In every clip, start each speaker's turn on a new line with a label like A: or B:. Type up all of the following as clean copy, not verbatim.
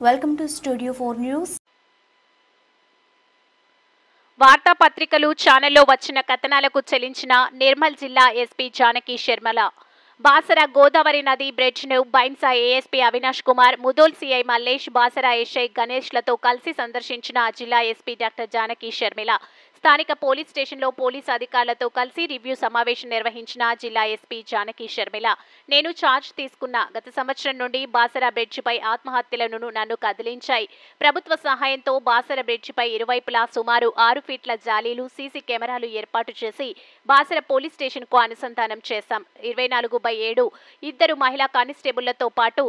A: Welcome to Studio 4 News.
B: వార్తాపత్రికలు ఛానల్లో వచ్చిన కథనాలకు చెల్లించిన నిర్మల్ జిల్లా ఎస్పీ జానకి శర్మల బాసర గోదావరి నది బ్రిడ్జ్ను Bhainsa ASP Avinash Kumar, Mudhol CI Mallesh, Basara SI గణేష్లతో కలిసి సందర్శించిన జిల్లా ఎస్పీ డాక్టర్ జానకి శర్మిల స్థానిక పోలీస్ స్టేషన్లో పోలీసు అధికారులతో కలిసి రివ్యూ సమావేశం నిర్వహించిన జిల్లా ఎస్పీ జానకి శర్మిల, నేను ఛార్జ్ తీసుకున్న గత సంవత్సరం నుండి బాసర బ్రిడ్జిపై ఆత్మహత్యలను నన్ను కదిలించాయి. ప్రభుత్వ సహాయంతో బాసర బ్రిడ్జిపై ఇరువైపులా సుమారు 6 ఫీట్ల జాలీలు, సీసీ కెమెరాలు ఏర్పాటు చేసి బాసర పోలీస్ స్టేషన్కు అనుసంధానం చేశాం. 24/7 2 మహిళా కానిస్టేబుళ్లతో పాటు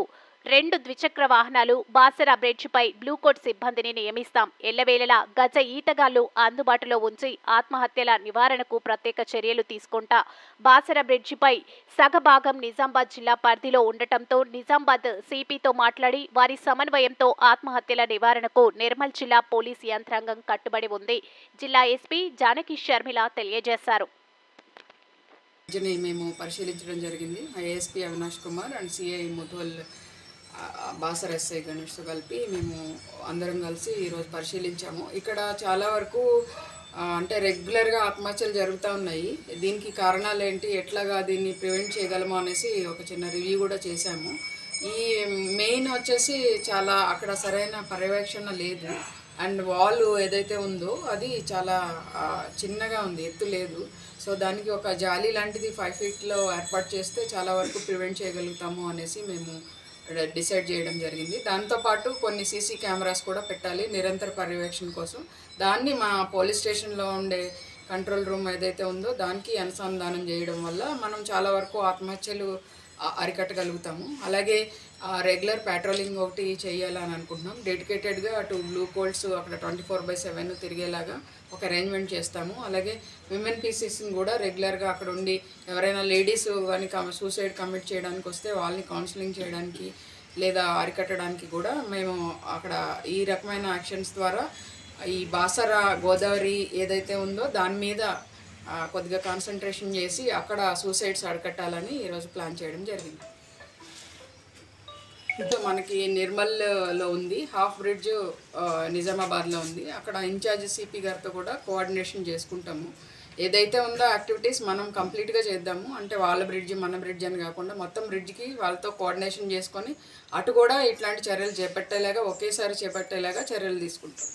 B: 2 ద్విచక్ర వాహనాలు, బాసర బ్రిడ్జిపై బ్లూ కోట్ సిబ్బందిని నియమిస్తాం. ఎల్లవేళలా గజ ఈతగాళ్లు అందుబాటులో ఉంచి ఆత్మహత్యల నివారణకు ప్రత్యేక చర్యలు తీసుకుంటా. బాసర బ్రిడ్జిపై సగభాగం నిజామాబాద్ జిల్లా పరిధిలో ఉండటంతో నిజామాబాద్ సిపితో మాట్లాడి వారి సమన్వయంతో ఆత్మహత్యల నివారణకు నిర్మల్ జిల్లా పోలీస్ యంత్రాంగం కట్టుబడి ఉంది. జిల్లా ఎస్పీ జానకి శర్మిల తెలియజేశారు.
C: మేము పరిశీలించడం జరిగింది. ASP Avinash Kumar and CI Mudhol Basara SI గణేష్తో కలిపి మేము అందరం కలిసి ఈరోజు పరిశీలించాము. ఇక్కడ చాలా వరకు అంటే రెగ్యులర్గా ఆత్మహత్యలు జరుగుతూ ఉన్నాయి. దీనికి కారణాలు ఏంటి, ఎట్లాగా దీన్ని ప్రివెంట్ చేయగలమో అనేసి ఒక చిన్న రివ్యూ కూడా చేశాము. ఈ మెయిన్ వచ్చేసి చాలా అక్కడ సరైన పర్యవేక్షణ లేదు. అండ్ వాల్ ఏదైతే ఉందో అది చాలా చిన్నగా ఉంది, ఎత్తు లేదు. సో దానికి ఒక జాలీ లాంటిది 5 ఫీట్లో ఏర్పాటు చేస్తే చాలా వరకు ప్రివెంట్ చేయగలుగుతాము అనేసి మేము డిసైడ్ చేయడం జరిగింది. దాంతోపాటు కొన్ని సీసీ కెమెరాస్ కూడా పెట్టాలి నిరంతర పర్యవేక్షణ కోసం. దాన్ని మా పోలీస్ స్టేషన్లో ఉండే కంట్రోల్ రూమ్ ఏదైతే ఉందో దానికి అనుసంధానం చేయడం వల్ల మనం చాలా వరకు ఆత్మహత్యలు అరికట్టగలుగుతాము. అలాగే రెగ్యులర్ పెట్రోలింగ్ ఒకటి చేయాలని అనుకుంటున్నాం. డెడికేటెడ్గా 2 బ్లూ కోల్డ్స్ అక్కడ 24/7 తిరిగేలాగా ఒక అరేంజ్మెంట్ చేస్తాము. అలాగే విమెన్ పీసీస్ని కూడా రెగ్యులర్గా అక్కడ ఉండి ఎవరైనా లేడీస్ కానీ సూసైడ్ కమిట్ చేయడానికి వస్తే వాళ్ళని కౌన్సిలింగ్ చేయడానికి లేదా అరికట్టడానికి కూడా మేము అక్కడ ఈ రకమైన యాక్షన్స్ ద్వారా ఈ బాసర గోదావరి ఏదైతే ఉందో దాని మీద కొద్దిగా కాన్సన్ట్రేషన్ చేసి అక్కడ సూసైడ్స్ అరికట్టాలని ఈరోజు ప్లాన్ చేయడం జరిగింది. మనకి నిర్మల్లో ఉంది, హాఫ్ బ్రిడ్జ్ నిజామాబాద్లో ఉంది. అక్కడ ఇన్ఛార్జ్ సిపి గారితో కూడా కోఆర్డినేషన్ చేసుకుంటాము. ఏదైతే ఉందో యాక్టివిటీస్ మనం కంప్లీట్గా చేద్దాము. అంటే వాళ్ళ బ్రిడ్జ్ మన బ్రిడ్జ్ అని కాకుండా మొత్తం బ్రిడ్జ్కి వాళ్ళతో కోఆర్డినేషన్ చేసుకొని అటు కూడా ఇట్లాంటి చర్యలు చేపట్టేలాగా ఒకేసారి చేపట్టేలాగా చర్యలు తీసుకుంటాం.